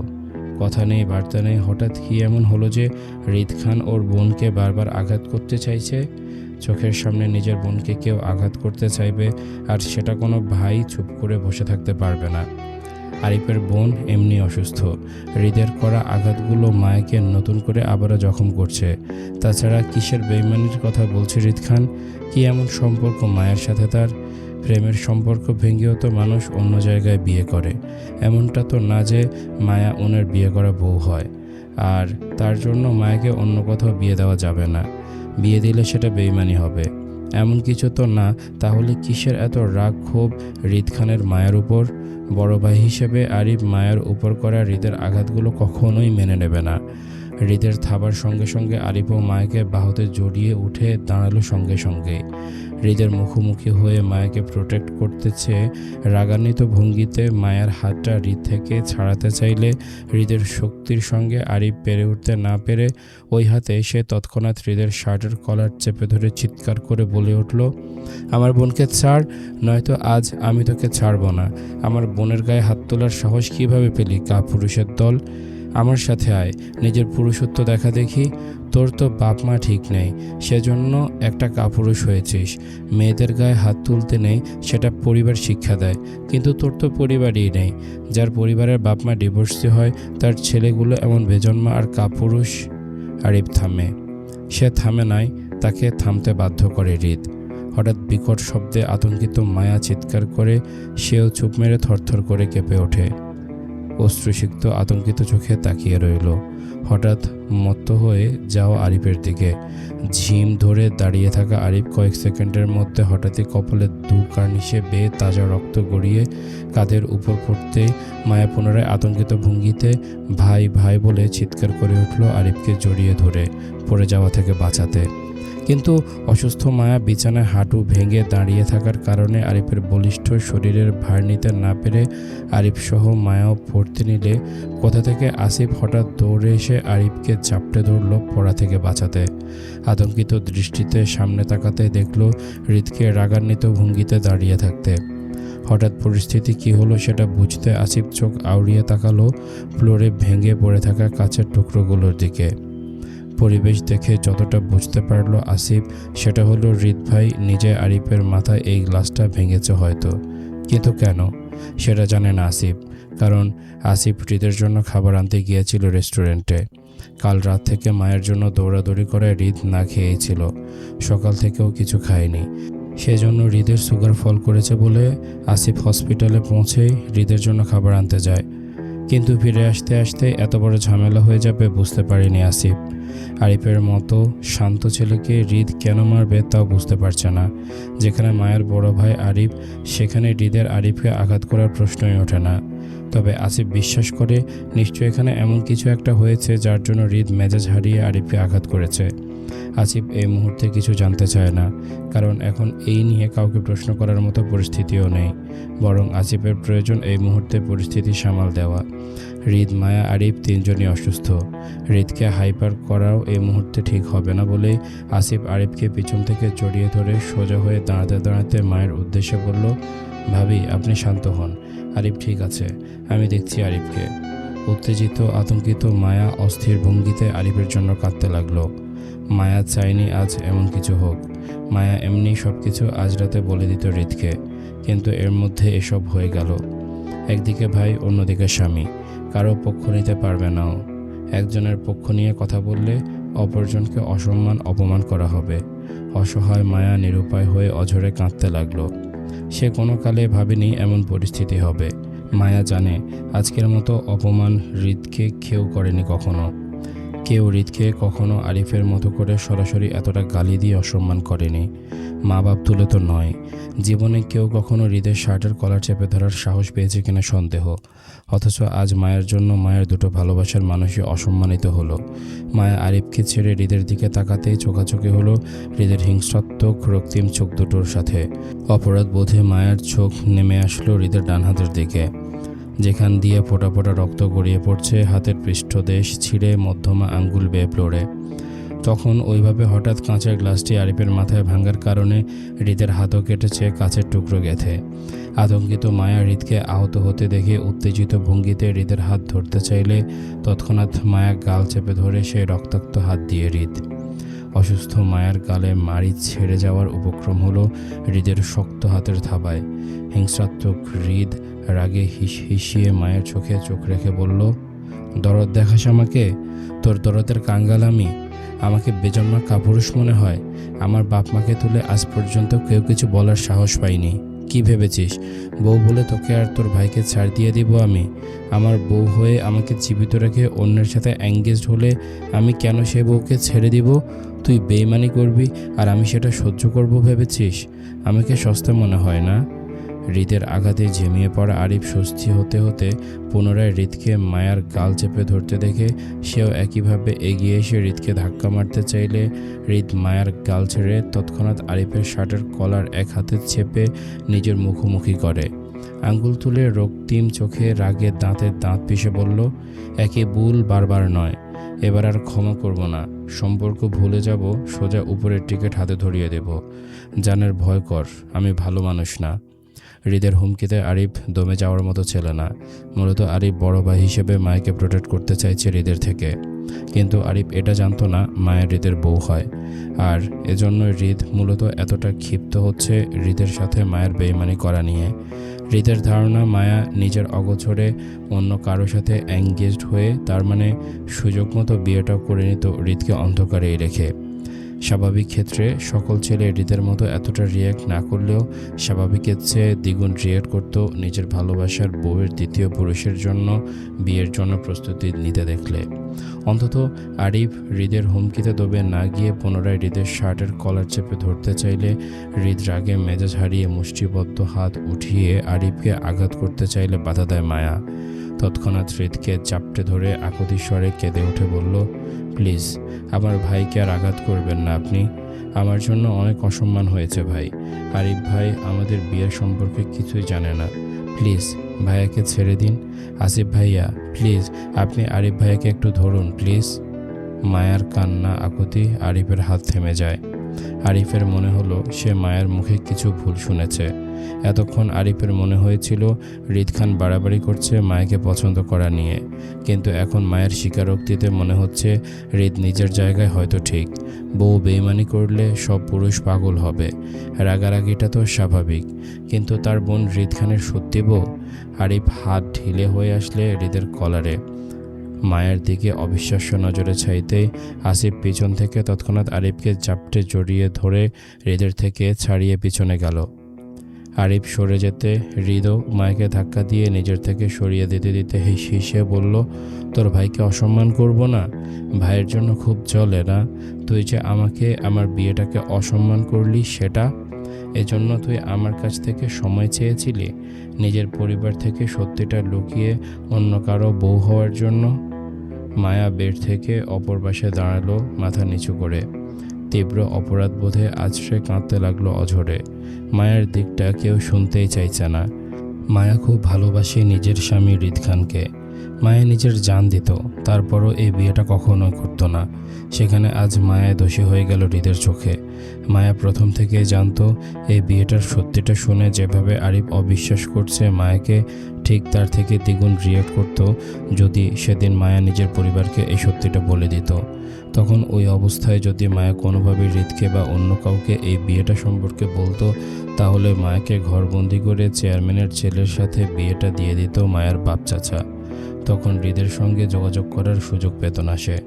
কথা নেই বার্তা নেই, হঠাৎ কি এমন হলো যে হৃদ খান ওর বোনকে বারবার আঘাত করতে চাইছে। চোখের সামনে নিজের বোনকে কেউ আঘাত করতে চাইবে, আর সেটা কোনো ভাই চুপ করে বসে থাকতে পারবে না। আরিফের বোন এমনি অসুস্থ। হৃদের করা আঘাতগুলো মায়াকে নতুন করে আবারও জখম করছে। তাছাড়া কিসের বেইমানির কথা বলছে হৃদ খান? কি এমন সম্পর্ক মায়ের সাথে তার? প্রেমের সম্পর্ক ভেঙেও তো মানুষ অন্য জায়গায় বিয়ে করে। এমনটা তো না যে মায়া ওনার বিয়ে করা বউ হয়, আর তার জন্য মায়াকে অন্য কোথাও বিয়ে দেওয়া যাবে না। বিয়ে দিলে সেটা বেইমানি হবে, এমন কিছু তো না। তাহলে কিসের এত রাগ ক্ষোভ হৃদ খানের মায়ের উপর? বড় ভাই হিসেবে আরিফ মায়ের উপর করা হৃদের আঘাতগুলো কখনোই মেনে নেবে না। হৃদের থাবার সঙ্গে সঙ্গে আরিফও মায়াকে বাহুতে জড়িয়ে উঠে দাঁড়ালো সঙ্গে সঙ্গে। হৃদের মুখোমুখি হয়ে মায়াকে প্রোটেক্ট করতে চেয়ে রাগান্বিত ভঙ্গিতে মায়ের হাতটা হৃদ থেকে ছাড়াতে চাইলে হৃদের শক্তির সঙ্গে আরিফ পেরে উঠতে না পেরে ওই হাতে সে তৎক্ষণাৎ হৃদের শার্টের কলার চেপে ধরে চিৎকার করে বলে উঠল, আমার বোনকে ছাড়, নয়তো আজ আমি তোকে ছাড়ব না। আমার বোনের গায়ে হাত তোলার সাহস কিভাবে পেলি কাপুরুষের দল? আমার সাথে আয়, নিজের পুরুষত্ব দেখা দেখি। তোর তো বাপ মা ঠিক নেই, সেজন্য একটা কাপুরুষ হয়েছিস। মেয়েদের গায়ে হাত তুলতে নেই, সেটা পরিবার শিক্ষা দেয়, কিন্তু তোর তো পরিবারই নেই। যার পরিবারের বাপ মা ডিভোর্সি হয়, তার ছেলেগুলো এমন বেজন্মা আর কাপুরুষ। আরিফ থামে। সে থামে নাই, তাকে থামতে বাধ্য করে হৃদ। হঠাৎ বিকট শব্দে আতঙ্কিত মায়া চিৎকার করে সেও চুপ মেরে থরথর করে কেঁপে ওঠে। অশ্রুসিক্ত আতঙ্কিত চোখে তাকিয়ে রইল হঠাৎ মত্ত হয়ে যাওয়া আরিফের দিকে। ঝিম ধরে দাঁড়িয়ে থাকা আরিফ কয়েক সেকেন্ডের মধ্যে হঠাৎই কপালে দু কার্নিশে বেয়ে তাজা রক্ত গড়িয়ে কাঁধের উপর পড়তেই মায়া পুনরায় আতঙ্কিত ভঙ্গিতে ভাই ভাই বলে চিৎকার করে উঠল আরিফকে জড়িয়ে ধরে পড়ে যাওয়া থেকে বাঁচাতে। কিন্তু অসুস্থ মায়া বিছানায় হাঁটু ভেঙে দাঁড়িয়ে থাকার কারণে আরিফের বলিষ্ঠ শরীরের ভার নিতে না পেরে আরিফসহ মায়াও পড়তে নিলে কোথা থেকে আসিফ হঠাৎ দৌড়ে এসে আরিফকে চাপটে ধরল পড়া থেকে বাঁচাতে। আতঙ্কিত দৃষ্টিতে সামনে তাকাতে দেখল হৃদকে রাগান্বিত ভঙ্গিতে দাঁড়িয়ে থাকতে। হঠাৎ পরিস্থিতি কী হলো সেটা বুঝতে আসিফ চোখ আউড়িয়ে তাকালো ফ্লোরে ভেঙে পড়ে থাকা কাচের টুকরোগুলোর দিকে। পরিবেশ দেখে যতটা বুঝতে পারল আসিফ, সেটা হলো হৃদ ভাই নিজে আরিফের মাথায় এই গ্লাসটা ভেঙেছে হয়তো, কিন্তু কেন সেটা জানে না আসিফ। কারণ আসিফ হৃদের জন্য খাবার আনতে গিয়েছিল রেস্টুরেন্টে। কাল রাত থেকে মায়ের জন্য দৌড়াদৌড়ি করে হৃদ না খেয়েই ছিল, সকাল থেকেও কিছু খায়নি। সেজন্য হৃদের সুগার ফল করেছে বলে আসিফ হসপিটালে পৌঁছেই হৃদের জন্য খাবার আনতে যায়। কিন্তু ফিরে আসতে আসতে এত বড় ঝামেলা হয়ে যাবে বুঝতে পারেনি আসিফ। আরিফের মতো শান্ত ছেলেকে হৃদ কেন মারবে তাও বুঝতে পারছে না। যেখানে মায়ের বড় ভাই আরিফ, সেখানে হৃদের আরিফকে আঘাত করার প্রশ্নই ওঠে না। তবে আসিফ বিশ্বাস করে নিশ্চয়ই এখানে এমন কিছু একটা হয়েছে যার জন্য হৃদ মেজাজ হারিয়ে আরিফকে আঘাত করেছে। আসিফ এই মুহূর্তে কিছু জানতে চায় না, কারণ এখন এই নিয়ে কাউকে প্রশ্ন করার মতো পরিস্থিতিও নেই। বরং আসিফের প্রয়োজন এই মুহূর্তে পরিস্থিতি সামাল দেওয়া। হৃদ, মায়া, আরিফ তিনজনই অসুস্থ। হৃদকে হাইপার করাও এই মুহূর্তে ঠিক হবে না বলেই আসিফ আরিফকে পিছন থেকে জড়িয়ে ধরে সোজা হয়ে দাঁড়াতে দাঁড়াতে মায়ের উদ্দেশ্যে বলল, ভাবি আপনি শান্ত হন, আরিফ ঠিক আছে, আমি দেখছি আরিফকে। উত্তেজিত আতঙ্কিত মায়া অস্থির ভঙ্গিতে আরিফের জন্য কাঁদতে লাগলো। মায়া চায়নি আজ এমন কিছু হোক। মায়া এমনি সব কিছু আজ রাতে বলে দিত হৃদকে, কিন্তু এর মধ্যে এসব হয়ে গেল। একদিকে ভাই, অন্যদিকে স্বামী, কারো পক্ষ নিতে পারবে নাও। একজনের পক্ষ নিয়ে কথা বললে অপরজনকে অসম্মান অপমান করা হবে। অসহায় মায়া নিরুপায় হয়ে অঝরে কাঁদতে লাগলো। সে কোনো কালে ভাবেনি এমন পরিস্থিতি হবে। মায়া জানে আজকের মতো অপমান হৃদকে কেউ করেনি কখনো। কেউ হৃদকে কখনো আরিফের মতো করে সরাসরি এতটা গালি দিয়ে অসম্মান করেনি। মা বাপ তুলে তো নয়। জীবনে কেউ কখনো হৃদের শার্টের কলার চেপে ধরার সাহস পেয়েছে কিনা সন্দেহ। অথচ আজ মায়ের জন্য মায়ের দুটো ভালোবাসার মানুষই অসম্মানিত হলো। মায়া আরিফকে ছেড়ে হৃদের দিকে তাকাতেই চোখাচোখি হলো হৃদের হিংস্রাত্মক রক্তিম চোখ দুটোর সাথে। অপরাধ বোধে মায়ের চোখ নেমে আসলো হৃদের ডান হাতের দিকে, যেখান দিয়ে ফোঁটা ফোঁটা রক্ত গড়িয়ে পড়ছে হাতের পৃষ্ঠদেশ ছিঁড়ে মধ্যমা আঙ্গুল বেয়ে ফ্লোরে। তখন ওইভাবে হঠাৎ কাঁচের গ্লাসটি আরিফের মাথায় ভাঙার কারণে হৃদের হাতও কেটেছে কাঁচের টুকরো গেঁথে। আতঙ্কিত মায়া হৃদকে আহত হতে দেখে উত্তেজিত ভঙ্গিতে হৃদের হাত ধরতে চাইলে তৎক্ষণাৎ মায়া গাল চেপে ধরে সেই রক্তাক্ত হাত দিয়ে হৃদ। অসুস্থ মায়ার গালে মাড়ি ছেড়ে যাওয়ার উপক্রম হলো হৃদের শক্ত হাতের থাবায়। হিংস্রাত্মক হৃদ রাগে হিসিয়ে মায়ের চোখে চোখ রেখে বলল, দরদ দেখাস আমাকে? তোর দরদের কাঙ্গাল আমি? আমাকে বেজন্মা কাপুরুষ মনে হয়? আমার বাপ মাকে তুলে আজ পর্যন্ত কেউ কিছু বলার সাহস পাইনি। কি ভেবেছিস বউ বলে তোকে আর তোর ভাইকে ছাড় দিয়ে দিব আমি? আমার বউ হয়ে আমাকে জীবিত রেখে অন্যের সাথে এঙ্গেজড হলে আমি কেন সে বউকে ছেড়ে দিব? তুই বেইমানি করবি আর আমি সেটা সহ্য করব ভেবেছিস? আমাকে সস্তা মনে হয় না? হৃদের আঘাতে ঝিমিয়ে পড়া আরিফ স্বস্তি হতে হতে পুনরায় হৃদকে মায়ার গাল চেপে ধরতে দেখে সেও একইভাবে এগিয়ে এসে হৃদকে ধাক্কা মারতে চাইলে হৃদ মায়ার গাল ছেড়ে তৎক্ষণাৎ আরিফের শার্টের কলার এক হাতে চেপে নিজের মুখোমুখি করে। আঙ্গুল তুলে রক্তিম চোখে রাগে দাঁতে দাঁত পিষে বলল, একই ভুল বারবার নয়, এবার আর ক্ষমা করব না। সম্পর্ক ভুলে যাব, সোজা উপরের টিকিট হাতে ধরিয়ে দেব। জানের ভয় কর, আমি ভালো মানুষ না। হৃদের হুমকিতে আরিফ দমে যাওয়ার মতো ছেলে না। মূলত আরিফ বড় ভাই হিসেবে মায়াকে প্রোটেক্ট করতে চাইছে হৃদের থেকে, কিন্তু আরিফ এটা জানতো না মায়া হৃদের বউ হয়। আর এজন্য হৃদ মূলত এতটা ক্ষিপ্ত হচ্ছে হৃদের সাথে মায়ের বেইমানি করা নিয়ে। হৃদের ধারণা মায়া নিজের অগোচরে অন্য কারোর সাথে এঙ্গেজড হয়ে তার মানে সুযোগ মতো বিয়েটাও করে নিত হৃদকে অন্ধকারেই রেখে। স্বাভাবিক ক্ষেত্রে সকল ছেলে হৃদের মতো এতটা রিয়্যাক্ট না করলেও স্বাভাবিকের চেয়ে দ্বিগুণ রিয়্যাক্ট করত নিজের ভালোবাসার বউয়ের দ্বিতীয় পুরুষের জন্য বিয়ের জন্য প্রস্তুতি নিতে দেখলে। অন্তত আরিফ হৃদের হুমকিতে দবে না গিয়ে পুনরায় হৃদের শার্টের কলার চেপে ধরতে চাইলে হৃদ রাগে মেজাজ হারিয়ে মুষ্টিবদ্ধ হাত উঠিয়ে আরিফকে আঘাত করতে চাইলে বাধা দেয় মায়া। তৎক্ষণাৎ হৃদকে চাপটে ধরে আকুতি স্বরে কেঁদে উঠে বলল, প্লিজ আমার ভাইকে আর আঘাত করবেন না আপনি। আমার জন্য অনেক অসম্মান হয়েছে ভাই। আরিফ ভাই আমাদের বিয়ের সম্পর্কে কিছুই জানে না। প্লিজ ভাইয়াকে ছেড়ে দিন। আসিফ ভাইয়া প্লিজ আপনি আরিফ ভাইয়াকে একটু ধরুন প্লিজ। মায়ার কান্না আকুতি আরিফের হাত থেমে যায়। আরিফের মনে হলো সে মায়ের মুখে কিছু ভুল শুনেছে। এতক্ষণ আরিফের মনে হয়েছিল হৃদ খান বাড়াবাড়ি করছে মায়াকে পছন্দ করা নিয়ে, কিন্তু এখন মায়ের স্বীকারোক্তিতে মনে হচ্ছে হৃদ নিজের জায়গায় হয়তো ঠিক। বউ বেইমানি করলে সব পুরুষ পাগল হবে, রাগারাগিটা তো স্বাভাবিক, কিন্তু তার বোন হৃদ খানের সত্যি বউ? আরিফ হাত ঢিলে হয়ে আসলে হৃদের কলারে মায়ের দিকে অবিশ্বাস্য নজরে চাইতেই আসিফ পিছন থেকে তৎক্ষণাৎ আরিফকে চাপটে জড়িয়ে ধরে হৃদের থেকে ছাড়িয়ে পিছনে গেল। আরিফ সরে যেতে হৃদও মায়াকে ধাক্কা দিয়ে নিজের থেকে সরিয়ে দিতে দিতে হিসে বলল, তোর ভাইকে অসম্মান করব না? ভাইয়ের জন্য খুব চলে না? তুই যে আমাকে আমার বিয়েটাকে অসম্মান করলি সেটা? এজন্য তুই আমার কাছ থেকে সময় চেয়েছিলি নিজের পরিবার থেকে সত্যিটা লুকিয়ে অন্য কারো বউ হওয়ার জন্য? মায়া বেড থেকে অপর পাশে দাঁড়ালো মাথা নিচু করে। তীব্র অপরাধ বোধে আছড়ে কাঁদতে লাগলো অঝরে। মায়ের দিকটা কেউ শুনতেই চাইছে না। মায়া খুব ভালোবাসে নিজের স্বামী হৃদ খানকে। মায়া নিজের জান দিত, তারপরও এই বিয়েটা কখনোই করতো না। সেখানে আজ মায়ায় দোষী হয়ে গেল হৃদের চোখে। মায়া প্রথম থেকে জানতো এই বিয়েটার সত্যিটা শুনে যেভাবে আরিফ অবিশ্বাস করছে মায়াকে, ঠিক তার থেকে দ্বিগুণ রিয়্যাক্ট করত যদি সেদিন মায়া নিজের পরিবারকে এই সত্যিটা বলে দিত। তখন ওই অবস্থায় যদি মায়া কোনোভাবে হৃদকে বা অন্য কাউকে এই বিয়েটা সম্পর্কে বলতো, তাহলে মায়াকে ঘরবন্দি করে চেয়ারম্যানের ছেলের সাথে বিয়েটা দিয়ে দিত মায়ার বাপ চাচা। তখন হৃদের সঙ্গে যোগাযোগ করার সুযোগ পেত না সে।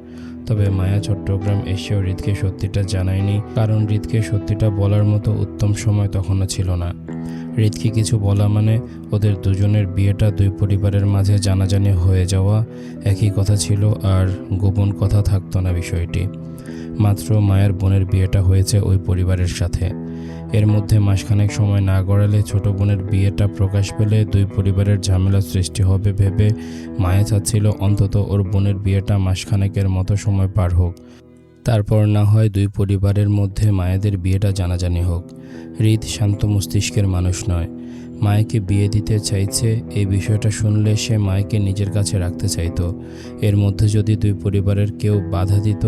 তবে মায়া চট্টগ্রাম এসেও হৃদকে সত্যিটা জানায়নি, কারণ হৃদকে সত্যিটা বলার মতো উত্তম সময় তখনও ছিল না। হৃদকে কিছু বলা মানে ওদের দুজনের বিয়েটা দুই পরিবারের মাঝে জানাজানি হয়ে যাওয়া একই কথা ছিল, আর গোপন কথা থাকতো না বিষয়টি। মাত্র মায়ের বোনের বিয়েটা হয়েছে ওই পরিবারের সাথে। এর মধ্যে মাসখানেক সময় না গড়ালে ছোট বোনের বিয়েটা প্রকাশ পেলে দুই পরিবারের ঝামেলা সৃষ্টি হবে ভেবে মায়া চাচ্ছিল অন্তত ওর বোনের বিয়েটা মাসখানেকের মতো সময় পার হোক, তারপর না হয় দুই পরিবারের মধ্যে মায়েদের বিয়েটা জানাজানি হোক। হৃদ শান্ত মস্তিষ্কের মানুষ নয়। মায়াকে বিয়ে দিতে চাইছে এই বিষয়টা শুনলে সে মায়াকে নিজের কাছে রাখতে চাইতো। এর মধ্যে যদি দুই পরিবারের কেউ বাধা দিত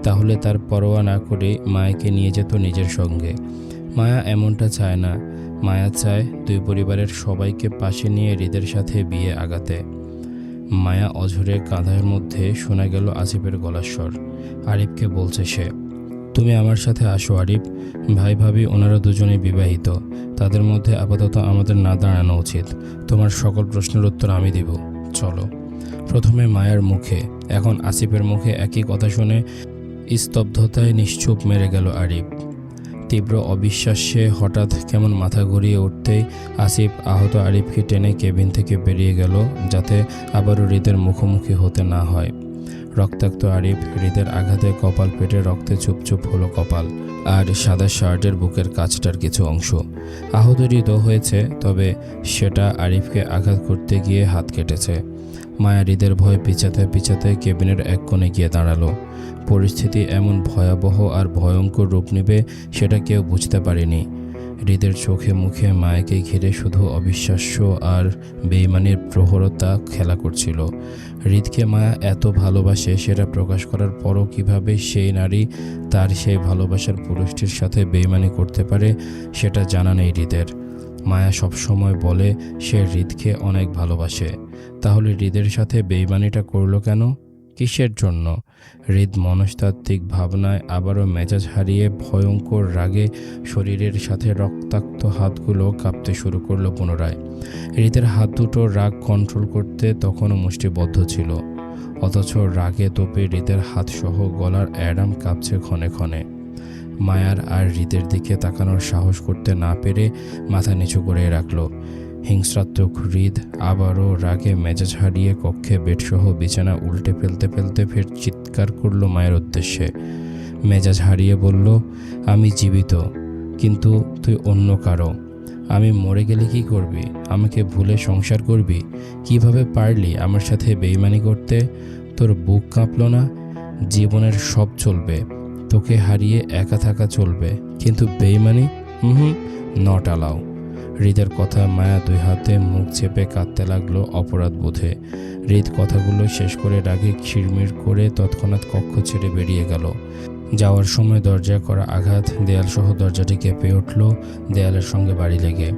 তাহলে তার পরোয়া না করে মায়াকে নিয়ে যেত নিজের সঙ্গে। মায়া এমনটা চায় না। মায়া চায় দুই পরিবারের সবাইকে পাশে নিয়ে হৃদের সাথে বিয়ে আগাতে। মায়া অঝরে কাঁধার মধ্যে শোনা গেল আসিফের গলার স্বর। আরিফকে বলছে সে, তুমি আমার সাথে আসো আরিফ। ভাই ভাবি ওনারা দুজনেই বিবাহিত, তাদের মধ্যে আপাতত আমাদের না দাঁড়ানো উচিত। তোমার সকল প্রশ্নের উত্তর আমি দিব, চলো। প্রথমে মায়ার মুখে, এখন আসিফের মুখে একই কথা শুনে স্তব্ধতায় নিশ্চুপ মেরে গেল আরিফ। তীব্র অবিশ্বাসে হঠাৎ কেমন মাথা ঘুরিয়ে উঠতেই আসিফ আহত আরিফকে টেনে কেবিন থেকে বেরিয়ে গেল, যাতে আবারও হৃদের মুখোমুখি হতে না হয়। রক্তাক্ত আরিফ, হৃদের আঘাতে কপাল পেটে রক্তে চুপচুপ হলো কপাল আর সাদা শার্টের বুকের কাছটার কিছু অংশ। আহত হৃদয় হয়েছে, তবে সেটা আরিফকে আঘাত করতে গিয়ে হাত কেটেছে। মায়া হৃদের ভয় পিছাতে পিছাতে কেবিনের এক কোণে গিয়ে দাঁড়ালো। পরিস্থিতি এমন ভয়াবহ আর ভয়ঙ্কর রূপ নেবে সেটা কেউ বুঝতে পারেনি। হৃদের চোখে মুখে মায়াকে ঘিরে শুধু অবিশ্বাস্য আর বেইমানির প্রহরতা খেলা করছিল। হৃদকে মায়া এত ভালোবাসে সেটা প্রকাশ করার পরও কিভাবে সেই নারী তার সেই ভালোবাসার পুরুষটির সাথে বেইমানি করতে পারে সেটা জানা নেই হৃদের। মায়া সবসময় বলে সে হৃদকে অনেক ভালোবাসে, তাহলে হৃদের সাথে বেইমানিটা করলো কেন? কিসের জন্য? হৃদ মনস্তাত্ত্বিক ভাবনায় আবারও মেজাজ হারিয়ে ভয়ঙ্কর রাগে শরীরের সাথে রক্তাক্ত হাতগুলো কাঁপতে শুরু করলো পুনরায়। হৃদের হাত দুটো রাগ কন্ট্রোল করতে তখনও মুষ্টিবদ্ধ ছিল, অথচ রাগে তোপে হৃদের হাতসহ গলার অ্যাডাম কাঁপছে ক্ষণে ক্ষণে। মায়ার আর হৃদের দিকে তাকানোর সাহস করতে না পেরে মাথা নিচু করে রাখল। হিংস্রাত্মক হৃদ আবারও রাগে মেজাজ হারিয়ে কক্ষে বেডসহ বিছানা উল্টে ফেলতে ফেলতে ফের চিৎকার করল মায়ের উদ্দেশ্যে। মেজাজ হারিয়ে বলল, আমি জীবিত, কিন্তু তুই অন্য কারো। আমি মরে গেলে কি করবি? আমাকে ভুলে সংসার করবি? কিভাবে পারলি আমার সাথে বেইমানি করতে? তোর বুক কাঁপলো না? জীবনের সব চলবে, তোকে হারিয়ে একা থাকা চলবে, কিন্তু বেইমানি নট অ্যালাউ। হৃদের কথা মায়া দুই হাতে মুখ চেপে কাঁদতে লাগলো অপরাধ বোধে। হৃদ কথাগুলো শেষ করে রাগে খিরমির করে তৎক্ষণাৎ কক্ষ ছেড়ে বেরিয়ে গেল। যাওয়ার সময় দরজায় করা আঘাত, দেয়ালসহ দরজাটি কেঁপে উঠল দেয়ালের সঙ্গে বাড়ি লেগে।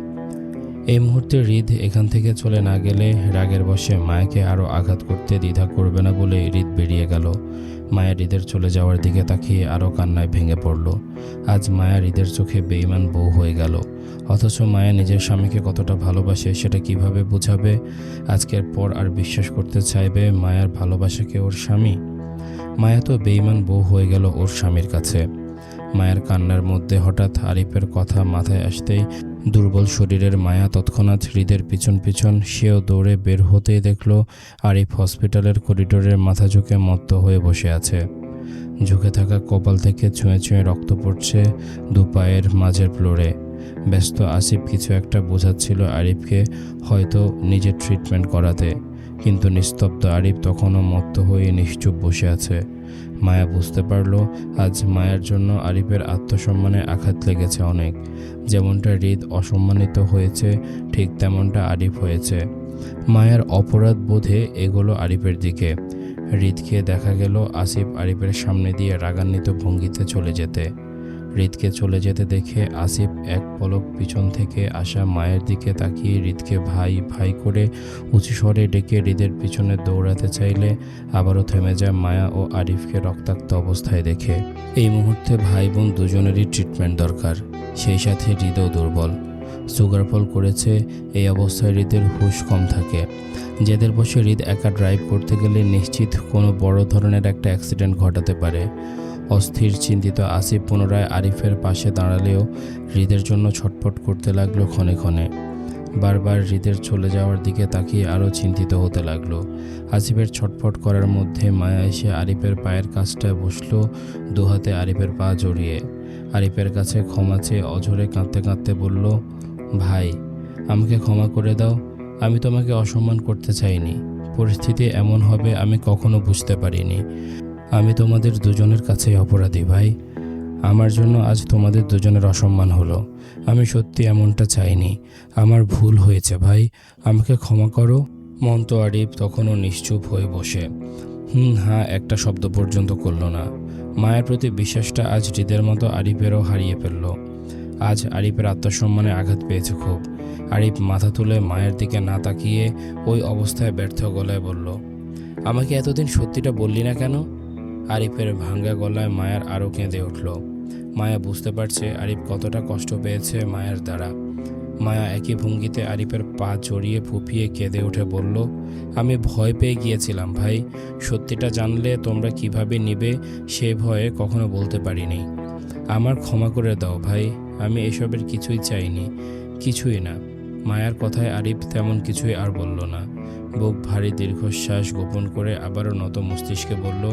এই মুহূর্তে হৃদ এখান থেকে চলে না গেলে রাগের বশে মায়াকে আরও আঘাত করতে দ্বিধা করবে না বলে হৃদ বেরিয়ে গেল। মায়া হৃদের চলে যাওয়ার দিকে তাকিয়ে আরও কান্নায় ভেঙে পড়ল। আজ মায়া হৃদের চোখে বেঈমান বউ হয়ে গেল, অথচ মায়া নিজের স্বামীকে কতটা ভালোবাসে সেটা কিভাবে বোঝাবে? আজকের পর আর বিশ্বাস করতে চাইবে মায়ার ভালোবাসাকে ওর স্বামী? মায়া তো বেঈমান বউ হয়ে গেল ওর স্বামীর কাছে। মায়ের কান্নার মধ্যে হঠাৎ আরিফের কথা মাথায় আসতেই দুর্বল শরীরের মায়া তৎক্ষণাৎ হৃদের পিছন পিছন সেও দৌড়ে বের হতেই দেখল আরিফ হসপিটালের করিডোরের মাথা ঝুঁকে মত্ত হয়ে বসে আছে। ঝুঁকে থাকা কপাল থেকে ছুঁয়ে ছুঁয়ে রক্ত পড়ছে দু পায়ের মাঝের ফ্লোরে। ব্যস্ত আসিফ কিছু একটা বোঝাচ্ছিল আরিফকে, হয়তো নিজের ট্রিটমেন্ট করাতে, কিন্তু নিস্তব্ধ আরিফ তখনও মত্ত হয়ে নিশ্চুপ বসে আছে। মায়া বুঝতে পারল আজ মায়ের জন্য আরিফের আত্মসম্মানে আঘাত লেগেছে অনেক। যেমনটা হৃদ অসম্মানিত হয়েছে ঠিক তেমনটা আরিফ হয়েছে। মায়ের অপরাধ বোধে এগোলো আরিফের দিকে। হৃদকে দেখা গেল আসিফ আরিফের সামনে দিয়ে রাগান্বিত ভঙ্গিতে চলে যেতে। হৃদকে চলে যেতে দেখে আসিফ এক পলক পিছন থেকে আসা মায়ের দিকে তাকিয়ে হৃদকে ভাই ভাই করে উঁচু স্বরে ডেকে হৃদের পিছনে দৌড়াতে চাইলে আবারও থেমে যায় মায়া ও আরিফকে রক্তাক্ত অবস্থায় দেখে। এই মুহূর্তে ভাই বোন দুজনেরই ট্রিটমেন্ট দরকার, সেই সাথে হৃদও দুর্বল। সুগার ফল করেছে। এই অবস্থায় হৃদের হুঁশ কম থাকে। জেদের বসে হৃদ একা ড্রাইভ করতে গেলে নিশ্চিত কোনো বড় ধরনের একটা অ্যাক্সিডেন্ট ঘটাতে পারে। অস্থির চিন্তিত আসিফ পুনরায় আরিফের পাশে দাঁড়ালেও হৃদের জন্য ছটফট করতে লাগলো ক্ষণে ক্ষণে। বারবার হৃদের চলে যাওয়ার দিকে তাকিয়ে আরও চিন্তিত হতে লাগলো। আসিফের ছটফট করার মধ্যে মায়া এসে আরিফের পায়ের কাছটায় বসলো, দুহাতে আরিফের পা জড়িয়ে। আরিফের কাছে ক্ষমা চেয়ে অঝরে কাঁদতে কাঁদতে বলল, ভাই আমাকে ক্ষমা করে দাও। আমি তোমাকে অসম্মান করতে চাইনি। পরিস্থিতি এমন হবে আমি কখনো বুঝতে পারিনি। আমি তোমাদের দুজনের কাছেই অপরাধী ভাই। আমার জন্য আজ তোমাদের দুজনের অসম্মান হলো। আমি সত্যি এমনটা চাইনি। আমার ভুল হয়েছে ভাই, আমাকে ক্ষমা করো। মন্ত আরিফ তখনও নিশ্চুপ হয়ে বসে হ্যাঁ একটা শব্দ পর্যন্ত করল না। মায়ের প্রতি বিশ্বাসটা আজ হৃদের মতো আরিফেরও হারিয়ে ফেলল। আজ আরিফের আত্মসম্মানে আঘাত পেয়েছে খুব। আরিফ মাথা তুলে মায়ের দিকে না তাকিয়ে ওই অবস্থায় ব্যর্থ গলায় বলল, আমাকে এতদিন সত্যিটা বললি না কেন? আরিফের ভাঙ্গা গলায় মায়ার আরও কেঁদে উঠল। মায়া বুঝতে পারছে আরিফ কতটা কষ্ট পেয়েছে মায়ের দ্বারা। মায়া একই ভঙ্গিতে আরিফের পা জড়িয়ে ফুপিয়ে কেঁদে উঠে বলল, আমি ভয় পেয়ে গিয়েছিলাম ভাই। সত্যিটা জানলে তোমরা কিভাবে নিবে সে ভয়ে কখনো বলতে পারিনি। আমার ক্ষমা করে দাও ভাই, আমি এসবের কিছুই চাইনি, কিছুই না। মায়ার কথায় আরিফ তেমন কিছুই আর বলল না। বুক ভারী দীর্ঘশ্বাস গোপন করে আবারও নত মস্তিষ্কে বলল,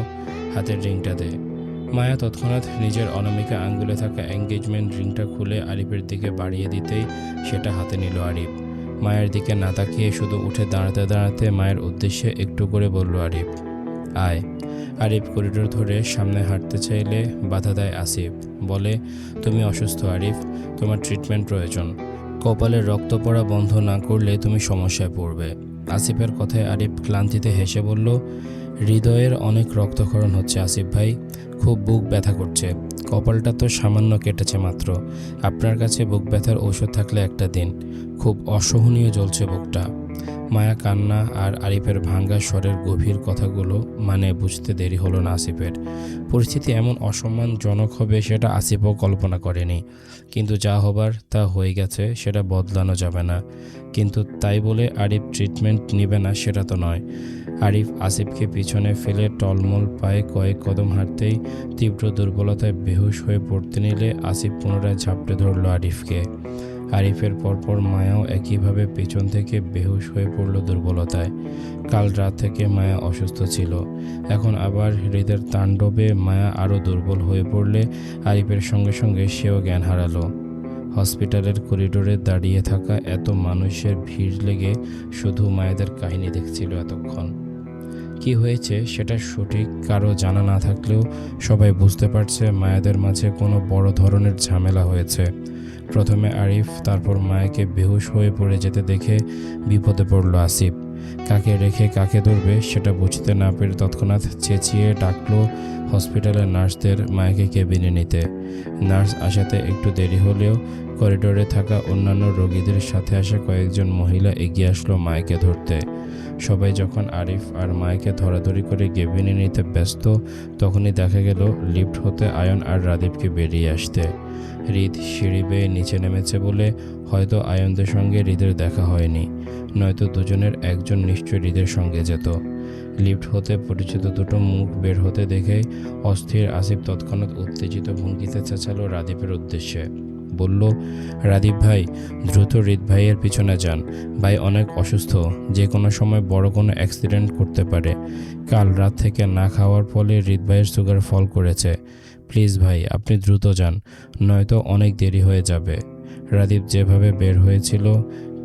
হাতের রিংটা দে। মায়া তৎক্ষণাৎ নিজের অনামিকা আঙ্গুলে থাকা এঙ্গেজমেন্ট রিংটা খুলে আরিফের দিকে বাড়িয়ে দিতেই সেটা হাতে নিল আরিফ। মায়ের দিকে না তাকিয়ে শুধু উঠে দাঁড়াতে দাঁড়াতে মায়ের উদ্দেশ্যে একটু করে বলল আরিফ, আয়। আরিফ করিডোর ধরে সামনে হাঁটতে চাইলে বাধা দেয় আসিফ। বলে, তুমি অসুস্থ আরিফ, তোমার ট্রিটমেন্ট প্রয়োজন। কপালের রক্ত পড়া বন্ধ না করলে তুমি সমস্যায় পড়বে। আসিফের কথায় আরিফ ক্লান্তিতে হেসে বলল, হৃদয়ের অনেক রক্তক্ষরণ হচ্ছে আসিফ ভাই, খুব বুক ব্যথা করছে। কপালটা তো সামান্য কেটেছে মাত্র। আপনার কাছে বুক ব্যথার ঔষধ থাকলে একটা দিন। খুব অসহনীয় জ্বলছে বুকটা। মায়া কান্না আর আরিফের ভাঙ্গা স্বরের গভীর কথাগুলো বুঝতে দেরি হলো না আসিফের। পরিস্থিতি এমন অসম্মানজনক হবে সেটা আসিফও কল্পনা করেনি। কিন্তু যা হবার তা হয়ে গেছে, সেটা বদলানো যাবে না। কিন্তু তাই বলে আরিফ ট্রিটমেন্ট নেবে না সেটা তো নয়। আরিফ আসিফকে পিছনে ফেলে টলমল পায়ে কয়েক কদম হাঁটতেই তীব্র দুর্বলতায় বেহুশ হয়ে পড়তে নিলে আসিফ পুনরায় ঝাপটে ধরল আরিফকে। আরিফের পরপর মায়াও একইভাবে পেছন থেকে বেহুশ হয়ে পড়ল দুর্বলতায়। কাল রাত থেকে মায়া অসুস্থ ছিল। এখন আবার হৃদের তাণ্ডবে মায়া আরও দুর্বল হয়ে পড়লে আরিফের সঙ্গে সঙ্গে সেও জ্ঞান হারালো। হসপিটালের করিডোরে দাঁড়িয়ে থাকা এত মানুষের ভিড় লেগে শুধু মায়েদের কাহিনী দেখছিল এতক্ষণ। কি হয়েছে সেটা সঠিক কারো জানা না থাকলেও সবাই বুঝতে পারছে মায়েদের মাঝে কোনো বড় ধরনের ঝামেলা হয়েছে। প্রথমে আরিফ, তারপর মায়াকে বেহুশ হয়ে পড়ে যেতে দেখে বিপদে পড়ল আসিফ। কাকে রেখে কাকে ধরবে সেটা বুঝতে না পেরে তৎক্ষণাৎ চেঁচিয়ে ডাকলো হসপিটালের নার্সদের মায়াকে কেবিনে নিতে। নার্স আসাতে একটু দেরি হলেও করিডোরে থাকা অন্যান্য রোগীদের সাথে আসা কয়েকজন মহিলা এগিয়ে আসলো মায়াকে ধরতে। সবাই যখন আরিফ আর মায়াকে ধরাধরি করে কেবিনে নিতে ব্যস্ত, তখনই দেখা গেল লিফট হতে আয়ন আর রাদীপকে বেরিয়ে আসতে। হৃদ সিঁড়ি বেয়ে নিচে নেমেছে বলে হয়তো আয়নদের সঙ্গে হৃদের দেখা হয়নি, নয়তো দুজনের একজন নিশ্চয় হৃদের সঙ্গে যেত। লিফট হতে পরিচিত দুটো মুখ বের হতে দেখে অস্থির আসিফ তৎক্ষণাৎ উত্তেজিত ভঙ্গিতে চেঁচালো রাদীপের উদ্দেশ্যে। বলল, রাদীপ ভাই, দ্রুত হৃদ ভাইয়ের পিছনে যান। ভাই অনেক অসুস্থ, যে কোনো সময় বড় কোনো অ্যাক্সিডেন্ট করতে পারে। কাল রাত থেকে না খাওয়ার ফলে হৃদ ভাইয়ের সুগার ফল করেছে। প্লিজ ভাই, আপনি দ্রুত যান, নয়তো অনেক দেরি হয়ে যাবে। রাদীপ যেভাবে বের হয়েছিল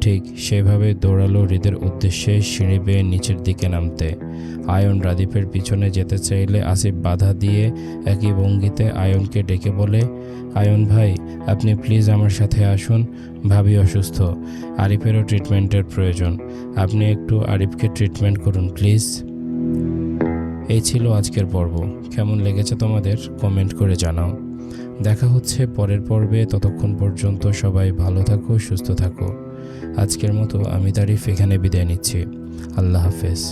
ঠিক সেভাবে দৌড়ালো হৃদের উদ্দেশ্যে সিঁড়ি বেয়ে নিচের দিকে নামতে। আয়ন রাদীপের পিছনে যেতে চাইলে আসিফ বাধা দিয়ে একই ভঙ্গিতে আয়নকে ডেকে বলে, আয়ন ভাই, আপনি প্লিজ আমার সাথে আসুন। ভাবি অসুস্থ, আরিফেরও ট্রিটমেন্টের প্রয়োজন। আপনি একটু আরিফকে ট্রিটমেন্ট করুন প্লিজ। এই ছিল আজকের পর্ব। কেমন লেগেছে তোমাদের কমেন্ট করে জানাও। দেখা হচ্ছে পরের পর্বে। ততক্ষণ পর্যন্ত সবাই ভালো থাকো, সুস্থ থাকো। আজকের মতো আমি তারিফ এখানে বিদায় নিচ্ছি। আল্লাহ হাফেজ।